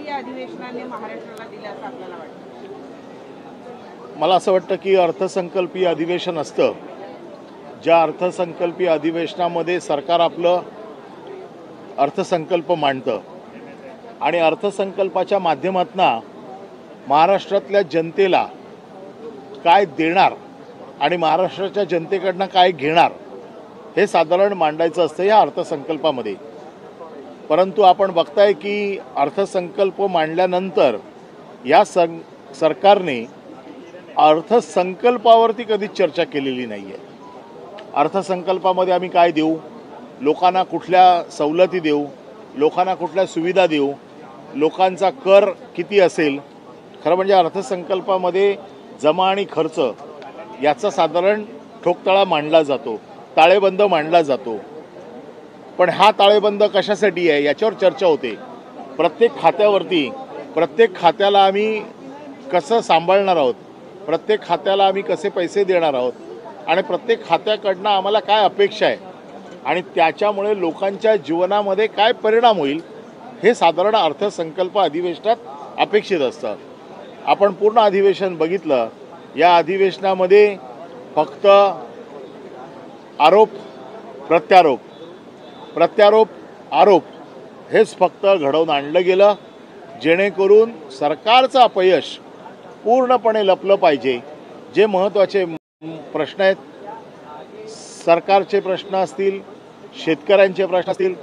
या अधिवेशनाने महाराष्ट्राला दिलं असं आपल्याला वाटतं? मला असं वाटतं की अर्थसंकल्पीय अधिवेशन असतं, ज्या अर्थसंकल्पीय अधिवेशनामध्ये सरकार आपलं अर्थसंकल्प मांडतं आणि अर्थसंकल्पाच्या माध्यमातून महाराष्ट्रातल्या जनतेला काय देणार आणि महाराष्ट्राच्या जनतेकडनं काय घेणार हे साधारण मांडायचं असतं या अर्थसंकल्पामध्ये. परंतु आपण बघताय की अर्थसंकल्प मांडल्यानंतर या सरकारने अर्थसंकल्पावरती कधीच चर्चा केलेली नाही आहे. अर्थसंकल्पामध्ये आम्ही काय देऊ, लोकांना कुठल्या सवलती देऊ, लोकांना कुठल्या सुविधा देऊ, लोकांचा कर किती असेल, खरं म्हणजे अर्थसंकल्पामध्ये जमा आणि खर्च याचा साधारण ठोकताळा मांडला जातो, ताळेबंद मांडला जातो. पण हा ताळेबंद कशासाठी आहे याच्यावर चर्चा होते. प्रत्येक खात्यावरती प्रत्येक खात्याला आम्ही कसं सांभाळणार आहोत, प्रत्येक खात्याला आम्ही कसे पैसे देणार आहोत आणि प्रत्येक खात्याकडनं आम्हाला काय अपेक्षा आहे आणि त्याच्यामुळे लोकांच्या जीवनामध्ये काय परिणाम होईल हे साधारण अर्थसंकल्प अधिवेशनात अपेक्षित असतं. आपण पूर्ण अधिवेशन बघितलं, या अधिवेशनामध्ये फक्त आरोप प्रत्यारोप प्रत्यारोप आरोप हेच फक्त घडवून आणलं गेलं, जेणेकरून सरकारचं अपयश पूर्णपणे लपलं पाहिजे. जे महत्त्वाचे प्रश्न आहेत, सरकारचे प्रश्न असतील, शेतकऱ्यांचे प्रश्न असतील,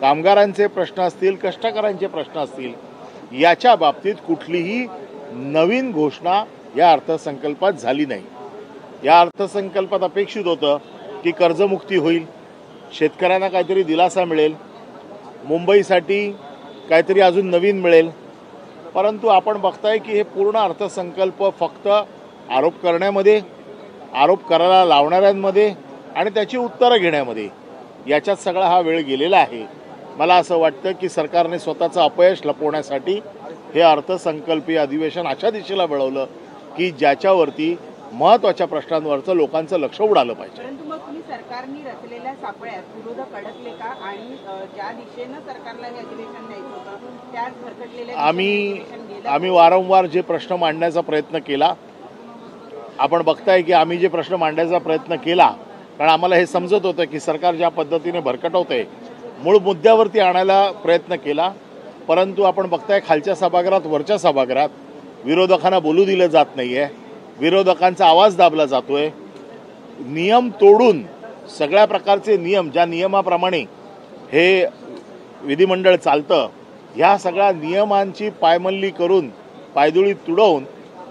कामगारांचे प्रश्न असतील, कष्टकऱ्यांचे प्रश्न असतील, याच्या बाबतीत कुठलीही नवीन घोषणा या अर्थसंकल्पात झाली नाही. या अर्थसंकल्पात अपेक्षित होतं की कर्जमुक्ती होईल, शेतकऱ्यांना काहीतरी दिलासा मिळेल, मुंबईसाठी काहीतरी अजून नवीन मिळेल. परंतु आपण बघताय की हे पूर्ण अर्थसंकल्प फक्त आरोप करण्यामध्ये, आरोप करायला लावणाऱ्यांमध्ये आणि त्याची उत्तरं घेण्यामध्ये, याच्यात सगळा हा वेळ गेलेला आहे. मला असं वाटतं की सरकारने स्वतःचं अपयश लपवण्यासाठी हे अर्थसंकल्पीय अधिवेशन अशा दिशेला वळवलं की ज्याच्यावरती महत्त्वाच्या प्रश्नांवरचं लोकांचं लक्ष उडालं पाहिजे. परंतु मग तुम्ही सरकारने रचलेल्या सापळ्यात विरोधक अडकले का आणि ज्या दिशेनं सरकारला हे अधिवेशन द्यायचं होतं त्याच भरकटलेल्या आम्ही वारंवार जे प्रश्न मांडण्याचा प्रयत्न केला, आपण बघताय की आम्ही जे प्रश्न मांडण्याचा प्रयत्न केला, कारण आम्हाला हे समजत होतं की सरकार ज्या पद्धतीने भरकटवतंय, मूळ मुद्द्यावरती आणायला प्रयत्न केला. परंतु आपण बघताय खालच्या सभागृहात वरच्या सभागृहात विरोधकांना बोलू दिलं जात नाही आहे, विरोधकांचा आवाज दाबला जातोय. नियम तोडून सगळ्या प्रकारचे नियम, ज्या नियमाप्रमाणे हे विधिमंडळ चालतं, ह्या सगळ्या नियमांची पायमल्ली करून, पायदुळी तुडवून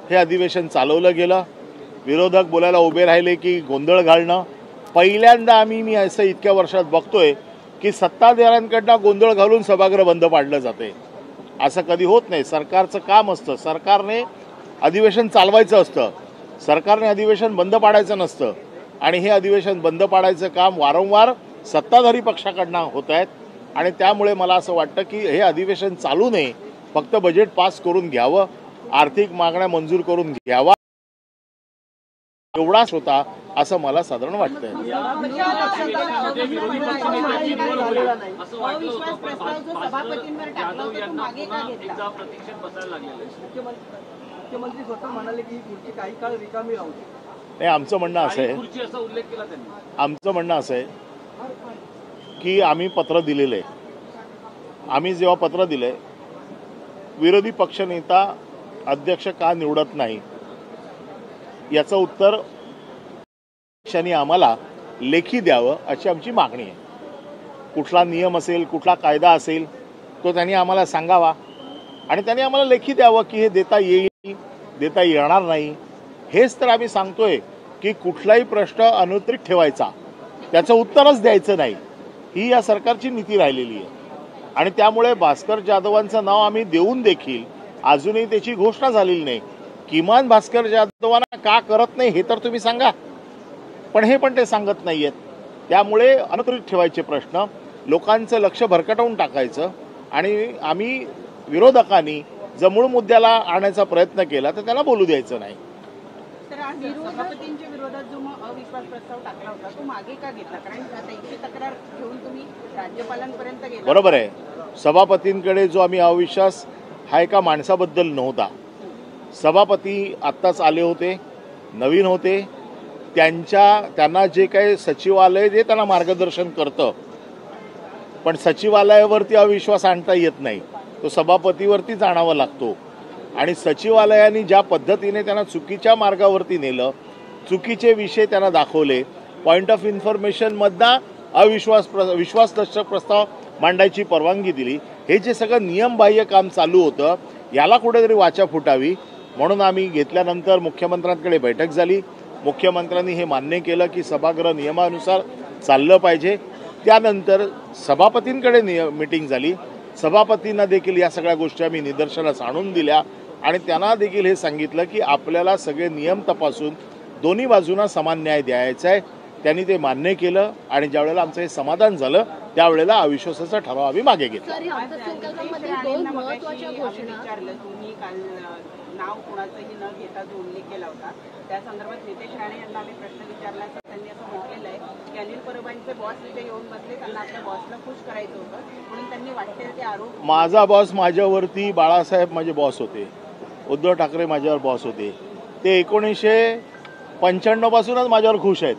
हे अधिवेशन चालवलं गेलं. विरोधक बोलायला उभे राहिले की गोंधळ घालणं. पहिल्यांदा मी असं इतक्या वर्षात बघतोय की सत्ताधाऱ्यांकडनं गोंधळ घालून सभागृह बंद पाडलं जाते. असं कधी होत नाही. सरकारचं काम असतं, सरकारने अधिवेशन चालवायचं असतं, सरकारने अधिवेशन बंद पाडायचं नसतं. आणि हे अधिवेशन बंद पाडायचं काम वारंवार सत्ताधारी पक्षाकडनं होत आहेत. आणि त्यामुळे मला असं वाटतं की हे अधिवेशन चालू नये, फक्त बजेट पास करून घ्यावं, आर्थिक मागण्या मंजूर करून घ्यावा, एवढाच होता असं मला साधारण वाटतंय. मुख्यमंत्री स्वतः म्हणाले की खुर्ची काही काळ रिकामी राहू दे. नाही, आमचं म्हणणं असं आहे, आमचं म्हणणं असं आहे की आम्ही पत्र दिलेलं आहे. आम्ही जेव्हा पत्र दिलंय, विरोधी पक्षनेता अध्यक्ष का निवडत नाही याचं उत्तर पक्षाने आम्हाला लेखी द्यावं अशी आमची मागणी आहे. कुठला नियम असेल, कुठला कायदा असेल, तो त्यांनी आम्हाला सांगावा आणि त्यांनी आम्हाला लेखी द्यावं की हे देता येईल, देता येणार नाही. हेच तर आम्ही सांगतोय की कुठलाही प्रश्न अनुत्तरित ठेवायचा, त्याचं उत्तरच द्यायचं नाही, ही या सरकारची नीती राहिलेली आहे. आणि त्यामुळे भास्कर जाधवांचं नाव आम्ही देऊन देखील अजूनही त्याची घोषणा झालेली नाही. किमान भास्कर जाधवांना का करत नाही हे तर तुम्ही सांगा, पण हे पण ते सांगत नाहीयेत. त्यामुळे अनुत्तरित ठेवायचे प्रश्न, लोकांचं लक्ष भरकटवून टाकायचं आणि आम्ही विरोधकांनी जर मूळ मुद्द्याला आणण्याचा प्रयत्न केला तर त्याला बोलू द्यायचं नाही. सभापतींच्या विरोधात जो अविश्वास प्रस्ताव टाकला होता तो मागे का घेतला? कारण त्यांची तक्रार घेऊन तुम्ही राज्यपालांपर्यंत गेला. बरोबर आहे. सभापतींकडे जो आम्ही अविश्वास हा एका माणसाबद्दल नव्हता. सभापती आत्ताच आले होते, नवीन होते, त्यांना जे काही सचिवालय जे त्यांना मार्गदर्शन करतं, पण सचिवालयावरती अविश्वास आणता येत नाही, तो सभापतीवरतीच आणावा लागतो. आणि सचिवालयाने ज्या पद्धतीने त्यांना चुकीच्या मार्गावरती नेलं, चुकीचे विषय त्यांना दाखवले, पॉईंट ऑफ इन्फॉर्मेशनमधनं विश्वासदर्शक प्रस्ताव मांडायची परवानगी दिली, हे जे सगळं नियमबाह्य काम चालू होतं याला कुठेतरी वाचा फुटावी म्हणून आम्ही घेतल्यानंतर मुख्यमंत्र्यांकडे बैठक झाली. मुख्यमंत्र्यांनी हे मान्य केलं की सभागृह नियमानुसार चाललं पाहिजे. त्यानंतर सभापतींकडे मीटिंग झाली. सभापतींना देखील या सगळ्या गोष्टी आम्ही निदर्शनास आणून दिल्या आणि त्यांना देखील हे सांगितलं की आपल्याला सगळे नियम तपासून दोन्ही बाजूंना समान न्याय द्यायचा आहे. त्यांनी ते मान्य केलं आणि ज्यावेळेला आमचं हे समाधान झालं त्यावेळेला अविश्वासाचा ठराव आम्ही मागे घेतला. तुम्ही काल नाव कुणाचंही न घेता जो उल्लेख केला होता त्या संदर्भात नितेश राणे यांना आम्ही प्रश्न विचारला असता. त्यांनी असं म्हटलेलं आहे की अनिल परबांचे बॉस इथे येऊन बसले, त्यांना आपल्या बॉसला खुश करायचं होतं म्हणून त्यांनी वाटते ते आरोप. माझा बॉस माझ्यावरती, बाळासाहेब माझे बॉस होते, उद्धव ठाकरे माझ्यावर बॉस होते. ते 1995 पासूनच माझ्यावर खुश आहेत.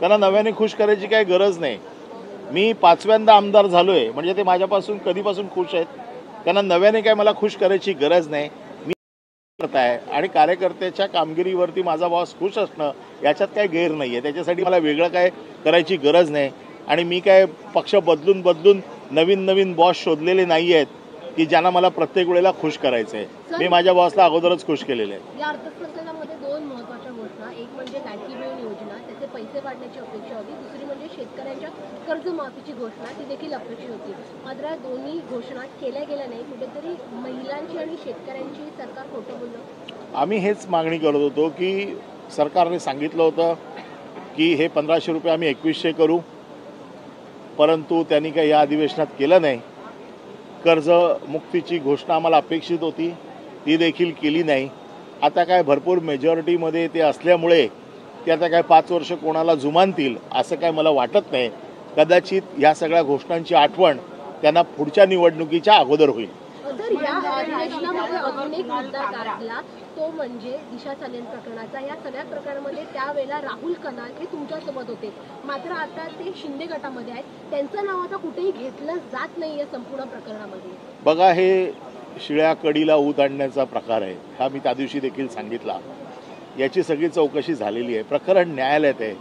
त्यांना नव्याने खुश करायची काही गरज नाही. मी 5व्यांदा आमदार झालोय म्हणजे ते माझ्यापासून कधीपासून खुश आहेत. त्यांना नव्याने काय मला खुश करायची गरज नाही. मी करताय आणि कार्यकर्त्याच्या कामगिरीवरती माझा बॉस खुश असणं याच्यात काही गैर नाही आहे. त्याच्यासाठी मला वेगळं काय करायची गरज नाही. आणि मी काय पक्ष बदलून नवीन बॉस शोधलेले नाही आहेत की ज्यांना मला प्रत्येक वेळेला खुश करायचं आहे. मी माझ्या बॉसला अगोदरच खुश केलेलं आहे. या अर्थसंकल्पामध्ये दोन महत्त्वाच्या घोषणा, एक म्हणजे लाडकी बहीण योजना, त्याचे पैसे वाढण्याची अपेक्षा होती. दुसरी म्हणजे शेतकऱ्यांच्या कर्जमाफीची घोषणा, ती देखील अपेक्षित होती. मात्र या दोन्ही घोषणा केल्या गेल्या नाही. कुठेतरी महिलांची आणि शेतकऱ्यांची सरकार खोटं बोललं. आम्ही हेच मागणी करत होतो की सरकारने सांगितलं होतं की हे 1500 रुपये आम्ही 2100 करू, परंतु त्यांनी काही या अधिवेशनात केलं नाही. कर्जमुक्तीची घोषणा आम्हाला अपेक्षित होती, ती देखील केली नाही. आता काय भरपूर मेजॉरिटीमध्ये ते असल्यामुळे ते आता काय 5 वर्ष कोणाला जुमानतील असं काय मला वाटत नाही. कदाचित या सगळ्या घोषणांची आठवण त्यांना पुढच्या निवडणुकीच्या अगोदर होईल. तर या अधिवेशनामध्ये अजून एक मुद्दा काढला, तो म्हणजे दिशा चालेल प्रकरणाचा. या सगळ्या प्रकरणामध्ये त्यावेळेला राहुल कनाल हे तुमच्यासोबत होते, मात्र आता ते शिंदे गटामध्ये आहेत. त्यांचं नाव आता कुठेही घेतलं जात नाही या संपूर्ण प्रकरणामध्ये. बघा, हे शिळ्या कडीला ऊत आणण्याचा प्रकार आहे. हा मी त्या दिवशी देखील सांगितला. याची सगळी चौकशी झालेली आहे. प्रकरण न्यायालयात आहे.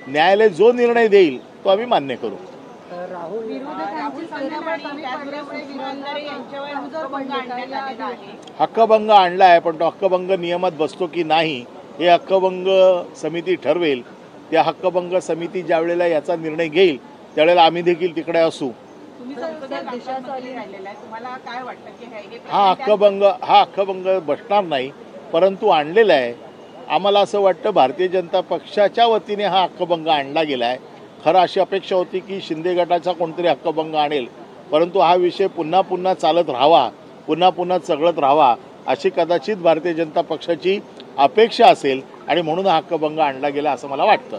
न्यायालय जो निर्णय देईल तो आम्ही मान्य करू. हक्कभंग आणला आहे, पण तो हक्कभंग नियमात बसतो की नाही हे हक्कभंग समिती ठरवेल. त्या हक्कभंग समिती ज्या वेळेला याचा निर्णय घेईल त्यावेळेला आम्ही देखील तिकडे असू. हा हक्कभंग बसणार नाही, परंतु आणलेला आहे. आम्हाला असं वाटतं भारतीय जनता पक्षाच्या वतीने हा हक्कभंग आणला गेला आहे. खरं अशी अपेक्षा होती की शिंदे गटाचा कोणतरी हक्कभंग आणेल, परंतु हा विषय पुन्हा चालत राहावा, पुन्हा चघळत राहावा अशी कदाचित भारतीय जनता पक्षाची अपेक्षा असेल आणि म्हणून हा हक्कभंग आणला गेला असं मला वाटतं.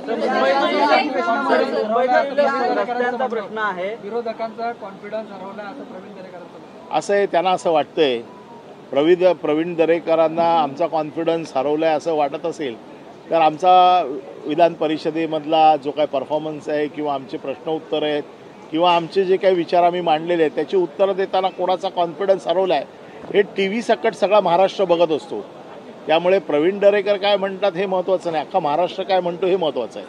रस्त्यांचा प्रश्न आहे, विरोधकांचा कॉन्फिडन्स हरवला असं प्रवीण दरेकर असं आहे. त्यांना असं वाटतंय प्रवीण दरेकरांना आमचा कॉन्फिडन्स हरवलाय असं वाटत असेल तर आमचा विधान परिषदेमधला जो काही परफॉर्मन्स आहे किंवा आमचे प्रश्न उत्तर आहेत किंवा आमचे जे काही विचार आम्ही मांडलेले आहेत त्याची उत्तरं देताना कोणाचा कॉन्फिडन्स हरवला आहे हे टी सकट सगळा महाराष्ट्र बघत असतो. त्यामुळे प्रवीण दरेकर काय म्हणतात हे महत्त्वाचं नाही, अख्खा महाराष्ट्र काय म्हणतो हे महत्त्वाचं आहे.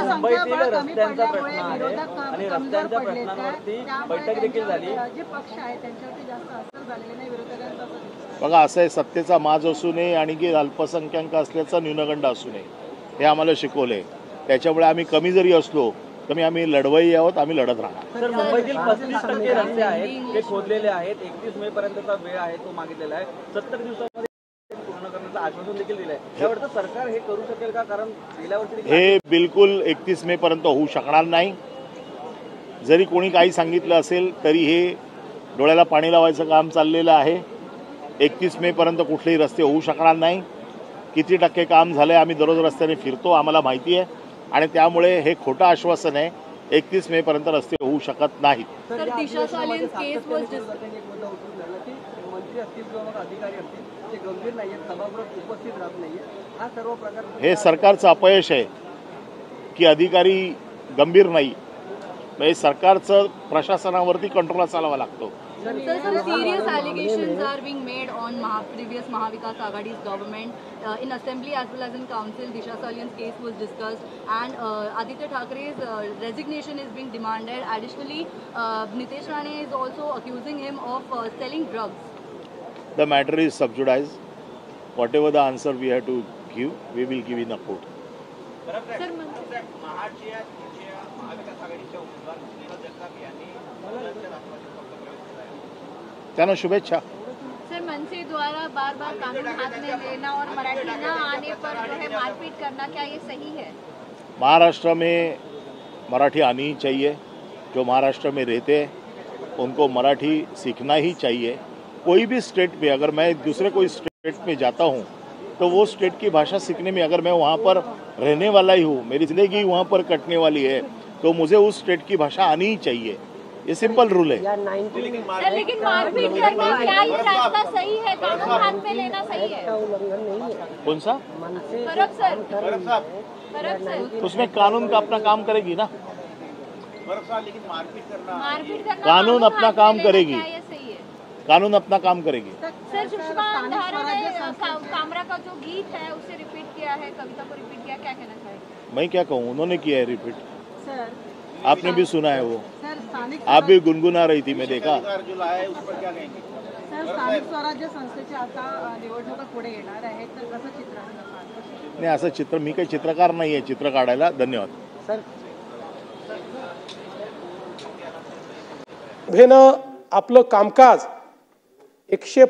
मुंबईतील रस्त्यांचा प्रश्न आहे आणि रस्त्यांच्या प्रश्नांवरती बैठक देखील झाली. बघा, असं आहे, सत्तेचा माज असू नये आणि की अल्पसंख्याक असल्याचा न्यूनगंड असू नये हे आम्हाला शिकवले. त्याच्यामुळे आम्ही कमी जरी असलो तरी आम्ही लढवई आहोत, आम्ही लढत राहणार. तर मुंबईतील 35% रस्ते आहेत ते खोदलेले आहेत. 31 मे पर्यंतचा वेळ आहे तो मागितलेला आहे. 70 दिवसामध्ये पूर्ण करण्याचं आश्वासन देखील दिलंय. त्यावरचं सरकार हे करू शकेल का? कारण गेल्या वर्षी हे बिलकुल 31 मे पर्यंत होऊ शकणार नाही. जरी कोणी काही सांगितलं असेल तरी हे डोळ्याला पाणी लावायचं काम चाललेलं आहे. 31 मे पर्यंत कुठलेही रस्ते होऊ शकणार नाही. किती टक्के काम झालंय आम्ही दररोज रस्त्याने फिरतो, आम्हाला माहिती आहे आणि त्यामुळे हे खोटं आश्वासन आहे. 31 मे पर्यंत रस्ते होऊ शकत नाहीत. तर दिशा चालेल केस मंत्री असतील किंवा मग अधिकारी असतील ते गंभीर नाहीये, सभागृहात उपस्थित राहत नाहीये, हा सर्व प्रकार हे सरकारचं अपयश आहे की अधिकारी गंभीर नाही. म्हणजे सरकारचं प्रशासनावरती कंट्रोल चालवावा लागतो. Sir, some serious allegations are being made on previous Mahavikas Aghadi's government in assembly as well as in council. Disha Salian's case was discussed, and Aditya Thackeray's resignation is being demanded. Additionally, Nitesh Rane is also accusing him of selling drugs. The matter is sub judice. Whatever the answer we have to give, we will give in a court. Sir, त्यांना शुभेच्छा. Sir, मनसे द्वारा बार बार कानून हाथ में लेना और मराठी न आने पर जो है मारपीट करना, क्या ये सही है? महाराष्ट्र में मराठी आनी ही चाहिए. जो महाराष्ट्र में रहते हैं उनको मराठी सीखना ही चाहिए. कोई भी स्टेट में अगर मैं दूसरे कोई स्टेट में जाता हूँ तो वो स्टेट की भाषा सीखने में, अगर मैं वहाँ पर रहने वाला ही हूँ, मेरी ज़िंदगी वहाँ पर कटने वाली है, तो मुझे उस स्टेट की भाषा आनी ही चाहिए. ये सिंपल रूल है. सर, लेकिन मारपीट करना, क्या ये रास्ता सही है? कानून हाथ में लेना सही है? कौन सा? परब सर, परब सर, उसमें कानून का अपना काम करेगी ना. मारपीट करना कानून अपना हाथ में काम लेना, करेगी. क्या ये सही है? कानून अपना काम करेगी. सर, सुषमा अंधारा ने कामरा का जो गीत है उसे रिपीट किया है, कविता को रिपीट किया, क्या कहना चाहेंगे? मैं क्या कहूँ, उन्होंने किया है रिपीट. सर आपने भी सुना है वो. सर स्थानिक आप भी गुनगुना रही थी, मैं देखा. सर स्थानिक स्वराज्य संस्थेच्या आता निवडणुका पुढे येणार आहेत, तर कसं चित्र आहे? नाही, असं चित्र, मी काही चित्रकार नाही आहे चित्र काढायला. धन्यवाद. सभेनं आपलं कामकाज 100